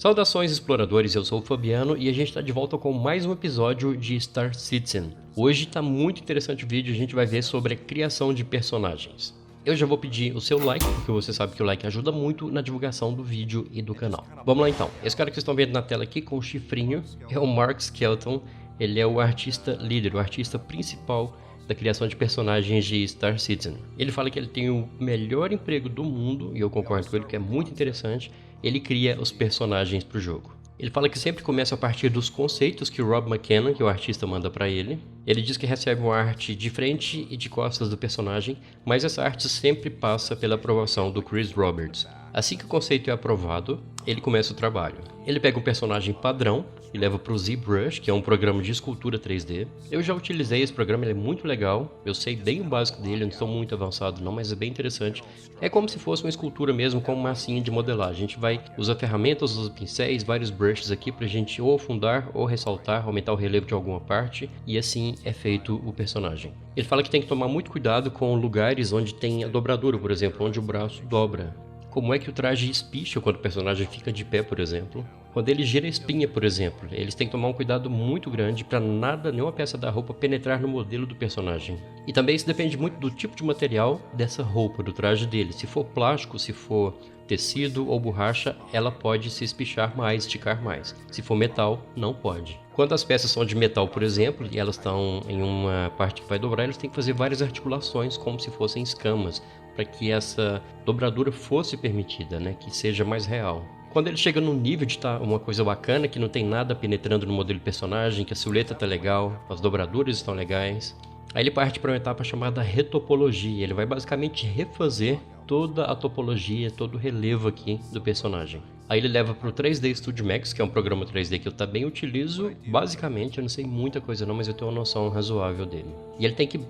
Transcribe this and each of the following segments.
Saudações exploradores, eu sou o Fabiano e a gente está de volta com mais um episódio de Star Citizen. Hoje está muito interessante o vídeo, a gente vai ver sobre a criação de personagens. Eu já vou pedir o seu like, porque você sabe que o like ajuda muito na divulgação do vídeo e do canal. Vamos lá então, esse cara que vocês estão vendo na tela aqui com o chifrinho é o Mark Skelton. Ele é o artista líder, o artista principal da criação de personagens de Star Citizen. Ele fala que ele tem o melhor emprego do mundo, e eu concordo com ele, que é muito interessante. Ele cria os personagens para o jogo. Ele fala que sempre começa a partir dos conceitos que o Rob McKenna, que é o artista, manda para ele. Ele diz que recebe uma arte de frente e de costas do personagem, mas essa arte sempre passa pela aprovação do Chris Roberts. Assim que o conceito é aprovado, ele começa o trabalho. Ele pega um personagem padrão e leva para o ZBrush, que é um programa de escultura 3D. Eu já utilizei esse programa, ele é muito legal. Eu sei bem o básico dele, eu não estou muito avançado não, mas é bem interessante. É como se fosse uma escultura mesmo, com uma massinha de modelagem. A gente vai usar ferramentas, os pincéis, vários brushes aqui para a gente ou afundar ou ressaltar, aumentar o relevo de alguma parte, e assim é feito o personagem. Ele fala que tem que tomar muito cuidado com lugares onde tem a dobradura, por exemplo, onde o braço dobra. Como é que o traje espicha quando o personagem fica de pé, por exemplo. Quando ele gira a espinha, por exemplo, eles têm que tomar um cuidado muito grande para nada, nenhuma peça da roupa penetrar no modelo do personagem. E também isso depende muito do tipo de material dessa roupa, do traje dele. Se for plástico, se for tecido ou borracha, ela pode se espichar mais, esticar mais. Se for metal, não pode. Quando as peças são de metal, por exemplo, e elas estão em uma parte que vai dobrar, eles têm que fazer várias articulações como se fossem escamas, para que essa dobradura fosse permitida, né, que seja mais real. Quando ele chega no nível de estar uma coisa bacana, que não tem nada penetrando no modelo do personagem, que a silhueta está legal, as dobraduras estão legais, aí ele parte para uma etapa chamada retopologia. Ele vai basicamente refazer toda a topologia, todo o relevo aqui do personagem. Aí ele leva para o 3D Studio Max, que é um programa 3D que eu também utilizo. Basicamente, eu não sei muita coisa não, mas eu tenho uma noção razoável dele. E ele tem que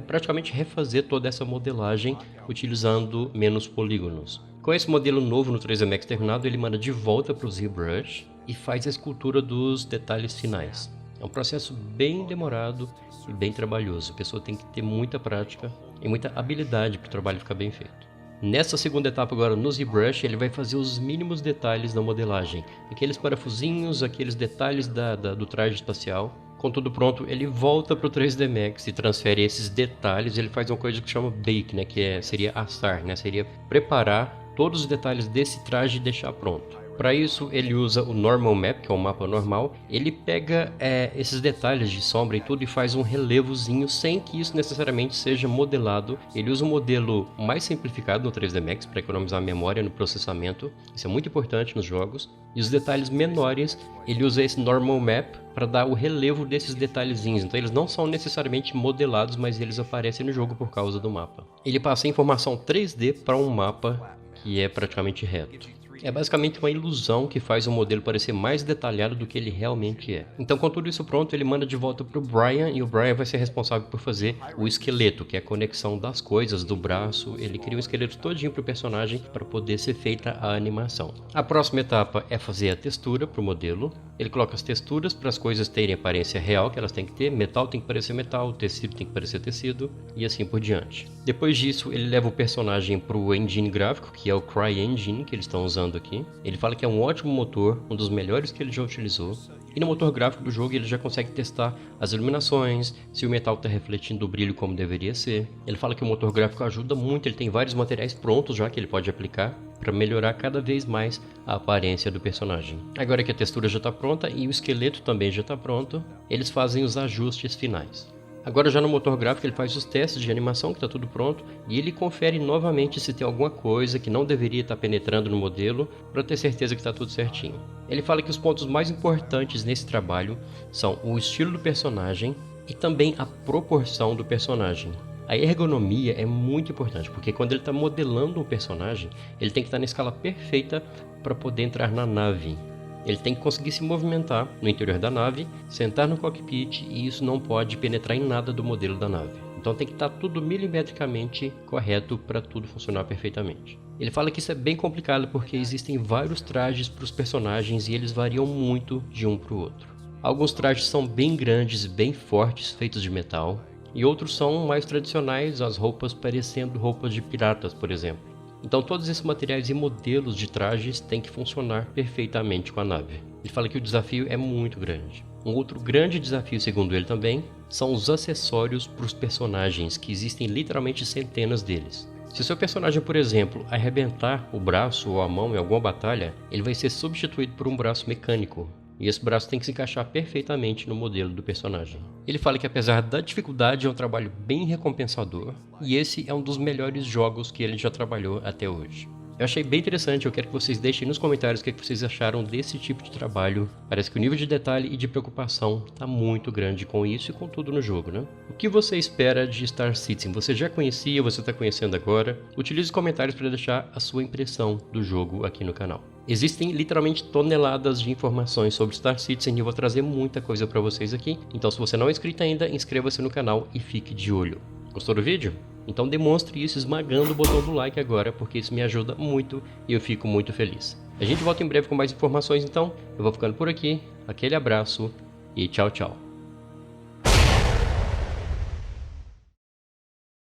praticamente refazer toda essa modelagem utilizando menos polígonos. Com esse modelo novo no 3D Max terminado, ele manda de volta para o ZBrush e faz a escultura dos detalhes finais. É um processo bem demorado e bem trabalhoso. A pessoa tem que ter muita prática e muita habilidade para o trabalho ficar bem feito. Nessa segunda etapa agora no ZBrush, ele vai fazer os mínimos detalhes da modelagem. Aqueles parafusinhos, aqueles detalhes do traje espacial. Com tudo pronto, ele volta para o 3D Max e transfere esses detalhes. Ele faz uma coisa que chama bake, né? Seria assar, né? Seria preparar todos os detalhes desse traje e deixar pronto. Para isso, ele usa o Normal Map, que é um mapa normal. Ele pega esses detalhes de sombra e tudo e faz um relevozinho sem que isso necessariamente seja modelado. Ele usa um modelo mais simplificado no 3D Max para economizar memória no processamento. Isso é muito importante nos jogos. E os detalhes menores, ele usa esse Normal Map para dar o relevo desses detalhezinhos. Então eles não são necessariamente modelados, mas eles aparecem no jogo por causa do mapa. Ele passa a informação 3D para um mapa que é praticamente reto. É basicamente uma ilusão que faz o modelo parecer mais detalhado do que ele realmente é. Então, com tudo isso pronto, ele manda de volta para o Brian, e o Brian vai ser responsável por fazer o esqueleto, que é a conexão das coisas, do braço. Ele cria um esqueleto todinho para o personagem para poder ser feita a animação. A próxima etapa é fazer a textura para o modelo. Ele coloca as texturas para as coisas terem aparência real, que elas têm que ter. Metal tem que parecer metal, tecido tem que parecer tecido, e assim por diante. Depois disso, ele leva o personagem para o engine gráfico, que é o CryEngine, que eles estão usando aqui. Ele fala que é um ótimo motor, um dos melhores que ele já utilizou. E no motor gráfico do jogo ele já consegue testar as iluminações, se o metal está refletindo o brilho como deveria ser. Ele fala que o motor gráfico ajuda muito, ele tem vários materiais prontos já que ele pode aplicar para melhorar cada vez mais a aparência do personagem. Agora que a textura já está pronta e o esqueleto também já está pronto, eles fazem os ajustes finais. Agora já no motor gráfico ele faz os testes de animação, que está tudo pronto, e ele confere novamente se tem alguma coisa que não deveria estar penetrando no modelo, para ter certeza que está tudo certinho. Ele fala que os pontos mais importantes nesse trabalho são o estilo do personagem e também a proporção do personagem. A ergonomia é muito importante, porque quando ele está modelando um personagem, ele tem que estar na escala perfeita para poder entrar na nave. Ele tem que conseguir se movimentar no interior da nave, sentar no cockpit, e isso não pode penetrar em nada do modelo da nave. Então tem que estar tudo milimetricamente correto para tudo funcionar perfeitamente. Ele fala que isso é bem complicado porque existem vários trajes para os personagens e eles variam muito de um para o outro. Alguns trajes são bem grandes, bem fortes, feitos de metal, e outros são mais tradicionais, as roupas parecendo roupas de piratas, por exemplo. Então todos esses materiais e modelos de trajes têm que funcionar perfeitamente com a nave. Ele fala que o desafio é muito grande. Um outro grande desafio, segundo ele também, são os acessórios para os personagens, que existem literalmente centenas deles. Se o seu personagem, por exemplo, arrebentar o braço ou a mão em alguma batalha, ele vai ser substituído por um braço mecânico. E esse braço tem que se encaixar perfeitamente no modelo do personagem. Ele fala que apesar da dificuldade é um trabalho bem recompensador, e esse é um dos melhores jogos que ele já trabalhou até hoje. Eu achei bem interessante, eu quero que vocês deixem nos comentários o que vocês acharam desse tipo de trabalho. Parece que o nível de detalhe e de preocupação está muito grande com isso e com tudo no jogo, né? O que você espera de Star Citizen? Você já conhecia, você está conhecendo agora? Utilize os comentários para deixar a sua impressão do jogo aqui no canal. Existem literalmente toneladas de informações sobre Star Citizen e eu vou trazer muita coisa para vocês aqui. Então se você não é inscrito ainda, inscreva-se no canal e fique de olho. Gostou do vídeo? Então demonstre isso esmagando o botão do like agora, porque isso me ajuda muito e eu fico muito feliz. A gente volta em breve com mais informações, então eu vou ficando por aqui, aquele abraço e tchau, tchau.